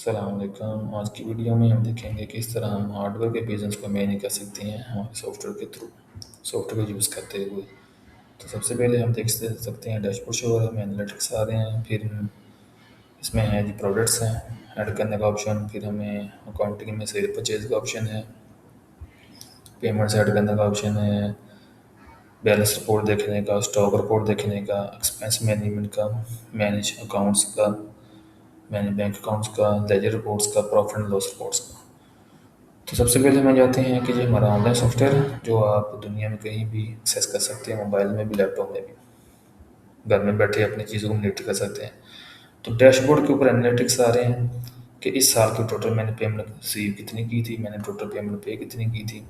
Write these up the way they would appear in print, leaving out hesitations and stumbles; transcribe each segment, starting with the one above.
अस्सलाम वालेकुम। आज की वीडियो में हम देखेंगे किस तरह हम हार्डवेयर के बिज़नेस को मैनेज कर सकते हैं हमारे सॉफ्टवेयर के थ्रू, सॉफ्टवेयर को यूज़ करते हुए। तो सबसे पहले हम देख सकते हैं डैशबोर्ड शो हो रहा है, हमें एनालिटिक्स आ रहे हैं, फिर इसमें है जी प्रोडक्ट्स हैं, ऐड करने का ऑप्शन, फिर हमें अकाउंटिंग में सेल परचेज का ऑप्शन है, पेमेंट्स ऐड करने का ऑप्शन है, बैलेंस रिपोर्ट देखने का, स्टॉक रिपोर्ट देखने का, एक्सपेंस मैनेजमेंट का, मैनेज अकाउंट्स का, मैनेज बैंक अकाउंट्स का, लेजर रिपोर्ट्स का, प्रॉफिट एंड लॉस रिपोर्ट्स का। तो सबसे पहले हम जाते हैं कि ये हमारा ऑनलाइन सॉफ्टवेयर है जो आप दुनिया में कहीं भी एक्सेस कर सकते हैं, मोबाइल में भी, लैपटॉप में भी, घर में बैठे अपनी चीज़ों को मॉनिटर कर सकते हैं। तो डैशबोर्ड के ऊपर एनालिटिक्स आ रहे हैं कि इस साल की टोटल मैंने पेमेंट रिसीव कितनी की थी, मैंने टोटल पेमेंट पे कितनी की थी,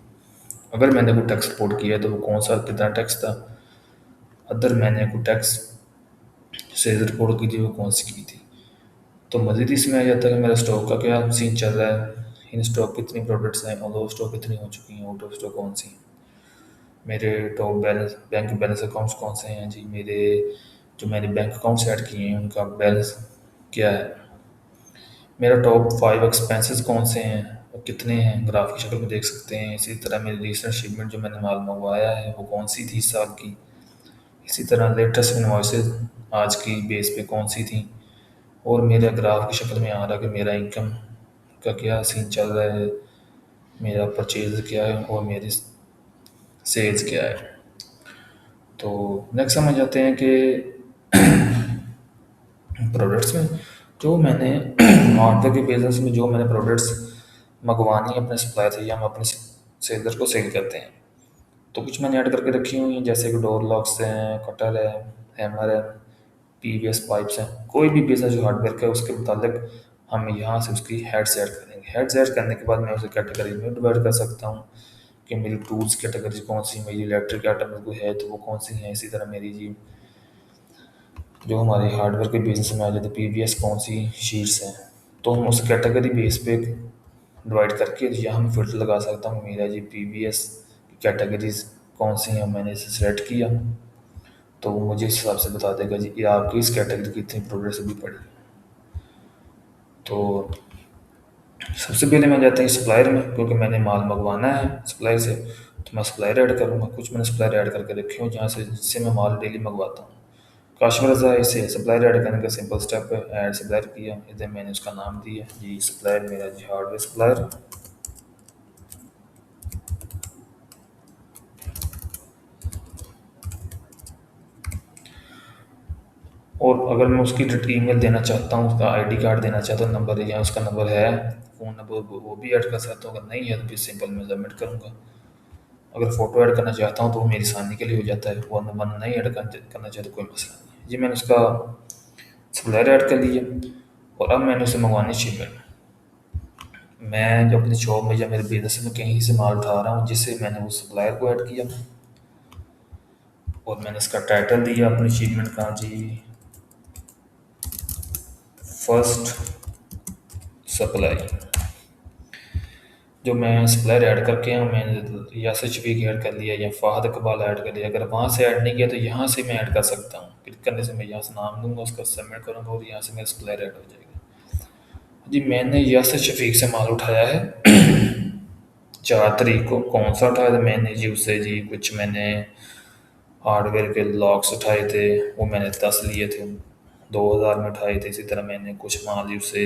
अगर मैंने कोई टैक्स रिपोर्ट किया है तो वो कौन सा कितना टैक्स था, अदर मैंने कोई टैक्स सेल रिपोर्ट की थी वो कौन सी की थी। तो मज़ीद इसमें आ जाता है कि मेरा स्टॉक का क्या सीन चल रहा है, इन स्टॉक कितनी प्रोडक्ट्स हैं, ऑल ऑफ स्टॉक कितनी हो चुकी हैं, आउट ऑफ स्टॉक कौन सी हैं, मेरे top balance bank balance accounts कौन से हैं जी, मेरे जो मैंने बैंक अकाउंट्स ऐड किए हैं उनका बैलेंस क्या है, मेरा टॉप 5 एक्सपेंसेस कौन से हैं और कितने हैं, ग्राफ की शक्ल में देख सकते हैं। इसी तरह मेरी रिसेंट शिपमेंट जो मैंने माल मंगवाया है वो कौन सी थी इस साल की, इसी तरह लेटेस्ट इनवॉइसेस आज की बेस पे कौन सी थी, और मेरा ग्राफ की शक्ल में आ रहा है कि मेरा इनकम का क्या सीन चल रहा है, मेरा परचेज क्या है और मेरी सेल्स क्या है। तो नेक्स्ट हम आ जाते हैं कि प्रोडक्ट्स में जो मैंने हार्डवेयर के बिजनेस में जो मैंने प्रोडक्ट्स मंगवानी है अपने सप्लायर से या हम अपने सेलर को सेल करते हैं, तो कुछ मैंने ऐड करके रखी हुई हैं जैसे कि डोर लॉक्स हैं, कटर है, हैमर है, पीवीएस पाइप्स हैं। कोई भी बिजनेस जो हार्डवेयर का है उसके मुताबिक हम यहाँ से उसकी हेड्स ऐड करेंगे। हेड्स ऐड करने के बाद मैं उसे कैटेगरी में डिवाइड कर सकता हूँ कि मेरी टूल्स कैटेगरी कौन सी, मेरी इलेक्ट्रिक आइटम कोई है तो वो कौन सी है। इसी तरह मेरी जी जो हमारे हार्डवेयर के बिजनेस में आ जाते पीवीएस कौन सी शीट्स हैं, तो हम उस कैटेगरी बेस पे डिवाइड करके यहाँ मैं फिल्टर लगा सकता हूँ मेरा जी पीवीएस की कैटेगरीज कौन सी हैं, मैंने इसे सेलेक्ट किया तो वो मुझे इस हिसाब से बता देगा जी कि आपकी इस कैटेगरी की इतनी प्रोडक्ट्स अभी पड़ी। तो सबसे पहले मैं जाता हूँ सप्लायर में क्योंकि मैंने माल मंगवाना है सप्लायर से, तो मैं सप्लायर ऐड करूँगा। कुछ मैंने सप्लायर ऐड करके रखे हो जहाँ से जिससे मैं माल डेली मंगवाता हूँ। कस्टमर रज़ा इसे सप्लायर ऐड करने का सिंपल स्टेप है, ऐड सप्लायर किया, इधर मैंने उसका नाम दिया जी सप्लायर मेरा जी हार्डवेयर सप्लायर। और अगर मैं उसकी ईमेल देना चाहता हूँ, उसका आईडी कार्ड देना चाहता हूँ, नंबर या उसका नंबर है, फ़ोन नंबर वो भी ऐड कर सकता हूँ। अगर नहीं है तो फिर सिंपल मैं सबमिट करूँगा। अगर फ़ोटो ऐड करना चाहता हूँ तो वो मेरी आसानी के लिए हो जाता है, फ़ोन नंबर नहीं ऐड करना चाहता तो कोई मसला नहीं है जी। मैंने उसका सप्लायर ऐड कर लिया और अब मैंने उसे मंगवानी शिपमेंट। मैं जो अपनी शॉप में या मेरे बिजनेस में कहीं से माल उठा रहा हूँ जिससे मैंने वो सप्लायर को ऐड किया और मैंने इसका टाइटल दिया अपनी शिपमेंट का जी फर्स्ट सप्लाई। जो मैं सप्लायर ऐड करके हूँ मैंने या शफीक ऐड कर लिया या फ़ाहद इकबाल ऐड कर लिया। अगर वहाँ से ऐड नहीं किया तो यहाँ से मैं ऐड कर सकता हूँ। क्लिक करने से मैं यहाँ से नाम दूंगा, उसका सबमिट करूँगा और यहाँ से मेरा सप्लायर ऐड हो जाएगा जी। मैंने यासर शफीक से माल उठाया है 4 तारीख को। कौन सा उठाया था मैंने जी, उससे जी कुछ मैंने हार्डवेयर के लॉक्स उठाए थे, वो मैंने 10 लिए थे, 2000 में उठाए थे। इसी तरह मैंने कुछ माल जी उससे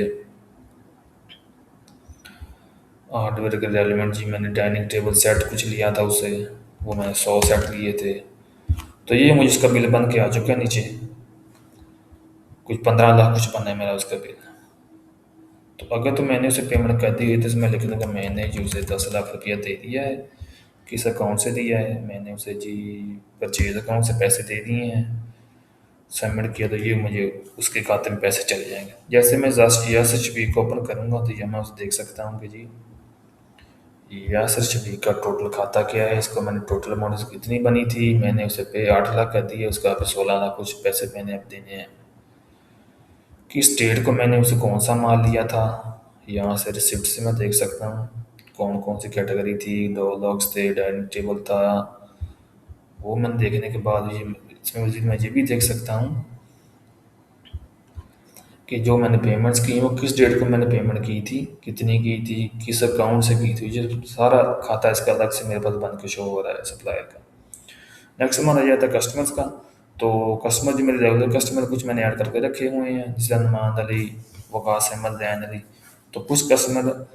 हार्डवेयर के रेलिवेंट जी मैंने डाइनिंग टेबल सेट कुछ लिया था उससे, वो मैंने 100 सेट लिए थे। तो ये मुझे उसका बिल बन के आ चुका है नीचे, कुछ 15 लाख कुछ बना है मेरा उसका बिल। तो अगर तो मैंने उसे पेमेंट कर दी है तो इसमें लिख दूँगा मैंने जी उसे 10 लाख रुपया दे दिया है। किस अकाउंट से दिया है, मैंने उसे जी परचेज अकाउंट से पैसे दे दिए हैं, सबमिट किया तो ये मुझे उसके खाते में पैसे चले जाएंगे। जैसे मैं जस्ट यस एच पी को ओपन करूँगा तो ये मैं उसे देख सकता हूँ कि जी यासर शफीक का टोटल खाता क्या है, इसको मैंने टोटल अमाउंट इसकी कितनी बनी थी, मैंने उसे पे 8 लाख कर दिए, उसका पे 16 लाख कुछ पैसे मैंने अब देने हैं। किस डेट को मैंने उसे कौन सा माल लिया था, यहाँ से रिसिप्ट से मैं देख सकता हूँ कौन कौन सी कैटेगरी थी, दो लॉक्स थे, डाइनिंग टेबल था। वो मैंने देखने के बाद ये इसमें मजीद मैं ये भी देख सकता हूँ कि जो मैंने पेमेंट्स की हैं वो किस डेट को मैंने पेमेंट की थी, कितनी की थी, किस अकाउंट से की थी, ये सारा खाता इसका अलग से मेरे पास बन के शो हो रहा है सप्लायर का। नेक्स्ट हमारा आ जाता है कस्टमर्स का। तो कस्टमर जो मेरे रेगुलर कस्टमर कुछ मैंने ऐड करके रखे हुए हैं, जैसे नुमान अली, वकास अहमद, रैन अली। तो कुछ कस्टमर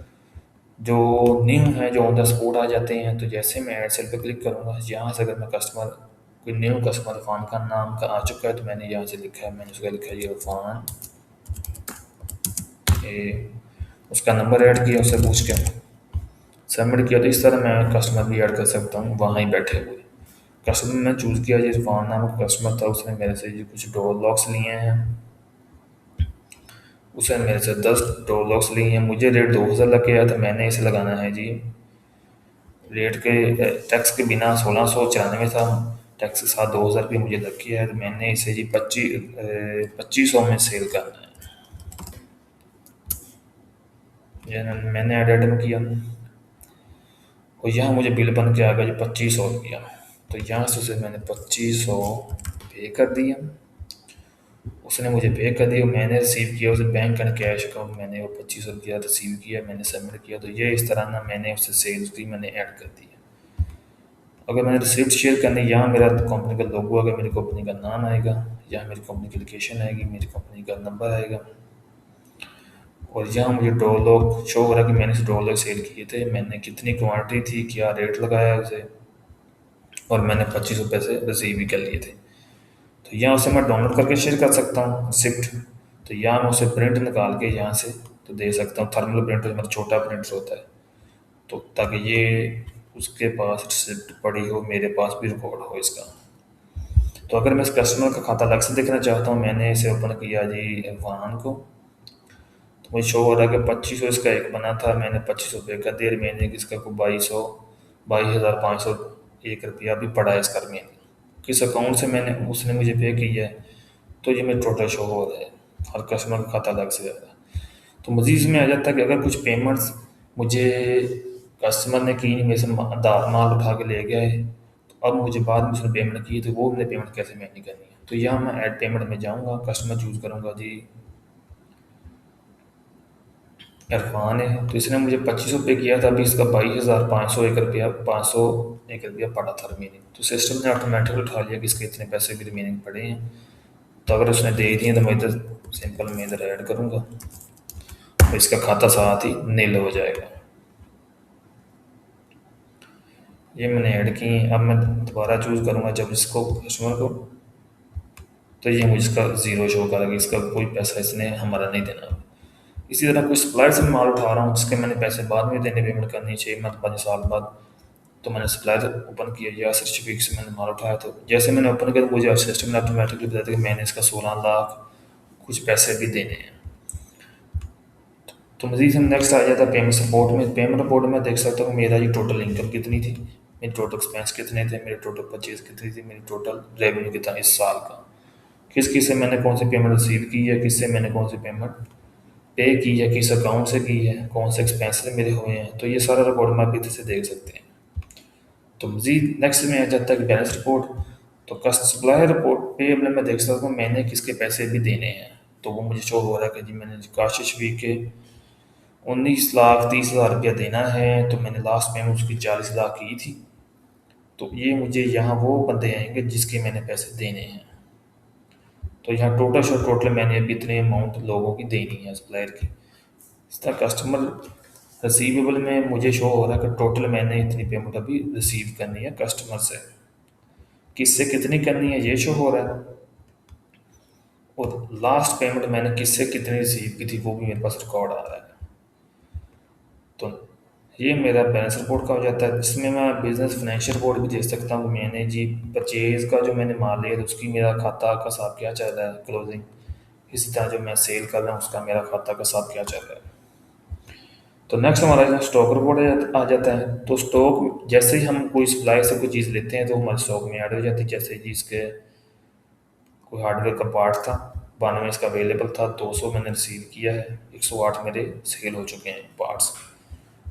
जो न्यू हैं, जो ऑन द स्पॉट आ जाते हैं, तो जैसे मैं ऐड सेल पे क्लिक करूँगा, यहाँ से अगर मैं कस्टमर कोई न्यू कस्टमर इरफान खान नाम का आ चुका है, तो मैंने यहाँ से लिखा है, मैंने उसका लिखा है ये इरफान ए, उसका नंबर ऐड किया, उससे पूछ के सबमिट किया। तो इस तरह मैं कस्टमर भी ऐड कर सकता हूँ वहाँ ही बैठे हुए। कस्टमर मैं चूज़ किया, जो इरफान नाम का कस्टमर था, उसने मेरे से ये कुछ डोर लॉक्स लिए हैं, उसने मेरे से 10 डोर लॉक्स लिए हैं। मुझे रेट 2000 लग गया था, मैंने इसे लगाना है जी रेट के टैक्स के बिना 1694 था, टैक्स के साथ 2000 रुपये मुझे लग गया है। तो मैंने इसे जी 2500 में सेल करना है। ये मैंने एड में किया, और यहाँ मुझे बिल बन के आ गया जी 2500 रुपया। तो यहाँ से उसे मैंने 2500 पे कर दिया, उसने मुझे पे कर दिया, मैंने रिसीव किया उसे बैंक एंड कैश अकाउंट, मैंने वो 2500 रुपया रिसीव किया, मैंने सबमिट किया। तो ये इस तरह ना मैंने उससे सेल्स की मैंने ऐड कर दी है। अगर मैंने रिसिप्ट शेयर करनी, यहाँ मेरा कंपनी का लोगो आएगा, मेरी कंपनी का नाम आएगा, यहाँ मेरी कंपनी की लोकेशन आएगी, मेरी कंपनी का नंबर आएगा, और यहाँ मुझे डोर लॉक शो हो रहा है कि मैंने इस डोर लॉक सेल किए थे, मैंने कितनी क्वांटिटी थी, क्या रेट लगाया उसे, और मैंने 25 रुपये से रिसीव भी कर लिए थे। तो यहाँ उसे मैं डाउनलोड करके शेयर कर सकता हूँ रिसिप्ट। तो यहाँ मैं उसे प्रिंट निकाल के यहाँ से तो दे सकता हूँ, थर्मल प्रिंट जो मेरा छोटा प्रिंटर होता है, तो ताकि ये उसके पास रिसिप्ट पड़ी हो, मेरे पास भी रिकॉर्ड हो इसका। तो अगर मैं इस कस्टमर का खाता अलग से देखना चाहता हूँ, मैंने इसे ओपन किया जी इरफान को, तो मुझे शो हो रहा है कि 2500 इसका एक बना था, मैंने 2500 कर दिया, रिमेनिंग इसका को 22,501 रुपया भी पड़ा है इसका रिमेनिंग, किस अकाउंट से मैंने उसने मुझे पे किया है। तो ये मेरा टोटल शो हो रहा है, हर कस्टमर का खाता अलग से ज़्यादा। तो मज़ीद इसमें आ जाता है कि अगर कुछ पेमेंट्स मुझे कस्टमर ने की नहीं, मेरे से माल उठा के ले गया है, तो अब मुझे बाद में उसने पेमेंट की, तो वो मैंने पेमेंट कैसे मैंने करनी है। तो यहाँ मैं ऐड पेमेंट में जाऊँगा, कस्टमर चूज़ करूँगा जी इरफान है, तो इसने मुझे 2500 किया था, अभी इसका 22,501 रुपया 501 रुपया पड़ा था रिमेनिंग। तो सिस्टम ने ऑटोमेटिकली उठा लिया कि इसके इतने पैसे भी रिमेनिंग पड़े हैं। तो अगर उसने दे दिए तो मैं इधर सिंपल मैं इधर ऐड करूँगा, तो इसका खाता साथ ही नील हो जाएगा। ये मैंने ऐड की, अब मैं दोबारा चूज़ करूँगा जब इसको कस्टमर को, तो ये मुझे इसका ज़ीरो शो करेगा, इसका कोई पैसा इसने हमारा नहीं देना। इसी तरह कोई सप्लायर से माल उठा रहा हूँ जिसके मैंने पैसे बाद में देने, पेमेंट करनी 6 मंथ 5 साल बाद, तो मैंने सप्लायर ओपन किया या सर्टिफिकेट से मैंने माल उठाया, तो जैसे मैंने ओपन किया तो मुझे सिस्टम ने ऑटोमेटिकली बताया था कि मैंने इसका 16 लाख कुछ पैसे भी देने हैं। तो मज़ीद हम नेक्स्ट आ जाता है पेमेंट सपोर्ट में। पेमेंट रिपोर्ट में देख सकता हूँ मेरा ये टोटल इनकम कितनी थी, मेरे टोटल एक्सपेंस कितने थे, मेरे टोटल परचेज कितनी थी, मेरी टोटल रेवेन्यू कितना इस साल का, किस किस से मैंने कौन सी पेमेंट रिसीव की है, किससे मैंने कौन सी पेमेंट पे की है, किस अकाउंट से की है, कौन से एक्सपेंसेस मेरे हुए हैं। तो ये सारा रिकॉर्ड में आप इधर से देख सकते हैं। तो मज़ीद नेक्स्ट में आ जाता है कि बैलेंस रिपोर्ट। तो कस्ट सप्लायर रिपोर्ट पे अब मैं देख सकता हूँ मैंने किसके पैसे भी देने हैं। तो वो मुझे शो हो रहा है कि जी मैंने काशिश वीक के 19,30,000 रुपया देना है, तो मैंने लास्ट पेमेंट उसकी 40 लाख की थी। तो ये मुझे यहाँ वो बंदे आएंगे जिसके मैंने पैसे देने हैं। तो यहाँ टोटल मैंने अभी इतने अमाउंट लोगों की देनी है सप्लायर की। इस तरह कस्टमर रिसीवेबल में मुझे शो हो रहा है कि टोटल मैंने इतनी पेमेंट अभी रिसीव करनी है कस्टमर से, किससे कितनी करनी है ये शो हो रहा है, और लास्ट पेमेंट मैंने किससे कितनी रिसीव की थी वो भी मेरे पास रिकॉर्ड आ रहा है। तो ये मेरा बैलेंस रिपोर्ट का हो जाता है, जिसमें मैं बिजनेस फाइनेंशियल रिपोर्ट भी दे सकता हूँ। मैंने जी परचेज का जो मैंने माल लिया तो उसकी मेरा खाता का हिसाब क्या चल रहा है क्लोजिंग, इसी तरह जो मैं सेल कर रहा हूँ उसका मेरा खाता का हिसाब क्या चल रहा है। तो नेक्स्ट हमारा यहाँ स्टॉक रिपोर्ट आ जाता है। तो स्टॉक जैसे ही हम कोई सप्लाई से कोई चीज़ लेते हैं तो हमारे स्टॉक में ऐड हो जाती है। जैसे जी इसके कोई हार्डवेयर का पार्ट था, 92 इसका अवेलेबल था, 200 मैंने रिसीव किया है, 108 मेरे सेल हो चुके हैं पार्ट्स।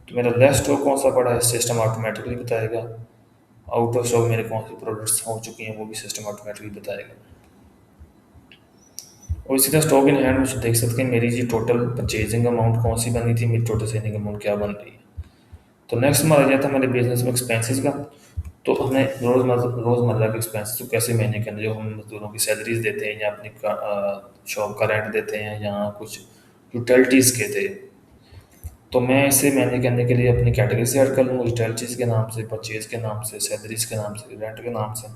तो मेरा लेस स्टॉक कौन सा पड़ा है सिस्टम ऑटोमेटिकली बताएगा। आउट ऑफ स्टॉक मेरे कौन सी प्रोडक्ट्स हो चुकी हैं वो भी सिस्टम ऑटोमेटिकली बताएगा। और इसी तरह स्टॉक इन हैंड में देख सकते हैं मेरी जी टोटल परचेजिंग अमाउंट कौन सी बनी थी, मेरी टोटल सेलिंग अमाउंट क्या बन रही है। तो नेक्स्ट हमारा आ जाता है हमारे बिजनेस में एक्सपेंसेस का। तो हमें रोज़मर्रा के एक्सपेंसेस को कैसे मैनेज करना है, जो हम मजदूरों की सैलरीज देते हैं या अपनी शॉप का रेंट देते हैं या कुछ यूटिलिटीज़ के थे। तो मैं इसे मैनेज करने के लिए अपनी कैटेगरी से ऐड कर लूँगा, यूटिलिटीज़ के नाम से, परचेज़ के नाम से, सैलरीज़ के नाम से, रेंट के नाम से।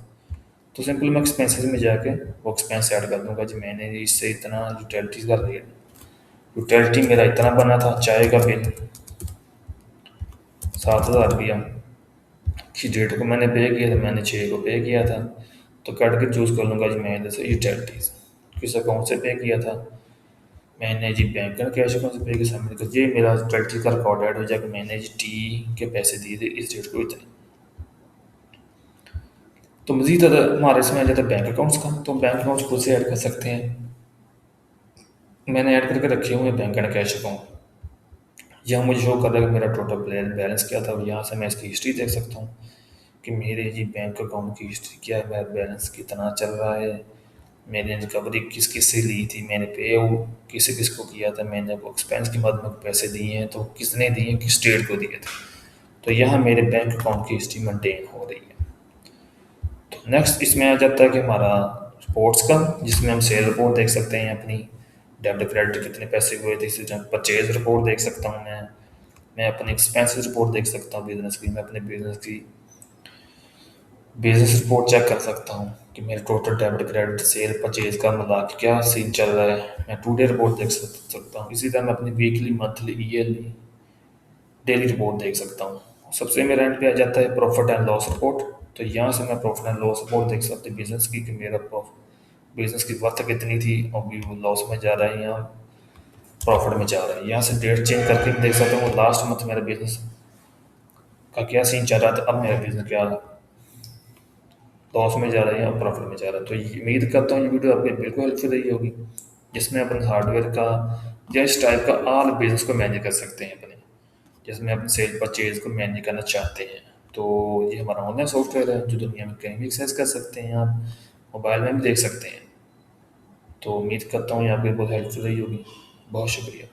तो सिंपल मैं एक्सपेंसेस में जाके वो एक्सपेंस ऐड कर दूंगा जी, मैंने इससे इतना यूटिलिटीज़ का रेट, यूटिलिटी मेरा इतना बना था, चाय का बिल 7,000 रुपया की डेट को मैंने पे किया था, मैंने 6 को पे किया था। तो कट के चूज़ कर लूँगा जी मैं जैसे यूटिलिटीज़ किस अकाउंट से पे किया था, मैंने जी बैंक का कैश अकाउंट से पे किया, सबमिट कर ये मेरा यूटिलिटी का रिकॉर्ड ऐड हो जाएगा, मैंने जी टी के पैसे दिए थे इस डेट को इतने। तो मज़ीद अगर हमारे इसमें आ जाता है बैंक अकाउंट्स का, तो बैंक अकाउंट्स खुद से ऐड कर सकते हैं। मैंने ऐड करके रखे हुए हैं बैंक एंड कैश अकाउंट। यहाँ मुझे शो कर रहा है कि मेरा टोटल बैलेंस क्या था, और यहाँ से मैं इसकी हिस्ट्री देख सकता हूँ कि मेरे जी बैंक अकाउंट की हिस्ट्री क्या है, मेरा बैलेंस कितना चल रहा है, मैंने रिकवरी किस किस से ली थी, मैंने पे आउट किस किस को किया था, मैंने वो एक्सपेंस के बाद में पैसे दिए हैं तो किसने दिए हैं, किस डेट को दिए थे। तो यहाँ मेरे बैंक अकाउंट की हिस्ट्री मेंटेन हो रही है। तो नेक्स्ट इसमें आ जाता है कि हमारा रिपोर्ट्स का, जिसमें हम सेल रिपोर्ट देख सकते हैं अपनी, डेबिट क्रेडिट कितने पैसे हुए थे, इसी तरह परचेज रिपोर्ट देख सकता हूँ मैं अपनी एक्सपेंसेस रिपोर्ट देख सकता हूँ बिजनेस की, मैं अपने बिजनेस रिपोर्ट चेक कर सकता हूँ कि मेरे total debit credit sale purchase का मिला के क्या सीन चल रहा है, मैं टू डे रिपोर्ट देख सकता हूँ। इसी तरह मैं अपनी weekly monthly yearly daily report देख सकता हूँ। सबसे मेरे एंड पे आ जाता है प्रॉफिट एंड लॉस रिपोर्ट। तो यहाँ से मैं प्रॉफिट एंड लॉस रिपोर्ट देख सकता हूँ बिजनेस की कि मेरा बिजनेस की वर्थ कितनी थी, और भी वो लॉस में जा रहा है या प्रॉफिट में जा रहा है। यहाँ से डेट चेंज करके मैं देख सकता हूँ लास्ट मंथ मेरा बिजनेस का क्या सीन चल रहा था, अब मेरा बिजनेस क्या लॉस में जा रहा है या प्रॉफिट में जा रहा है। तो उम्मीद करता हूँ ये वीडियो आपके बिल्कुल हेल्पफुल रही होगी, जिसमें अपन हार्डवेयर का या इस टाइप का ऑल बिजनेस को मैनेज कर सकते हैं अपने, जिसमें अपने सेल परचेज को मैनेज करना चाहते हैं। तो ये हमारा ऑनलाइन सॉफ्टवेयर है जो दुनिया में कहीं भी एक्सेस कर सकते हैं, आप मोबाइल में भी देख सकते हैं। तो उम्मीद करता हूँ ये आपके बहुत हेल्पफुल रही होगी। बहुत शुक्रिया।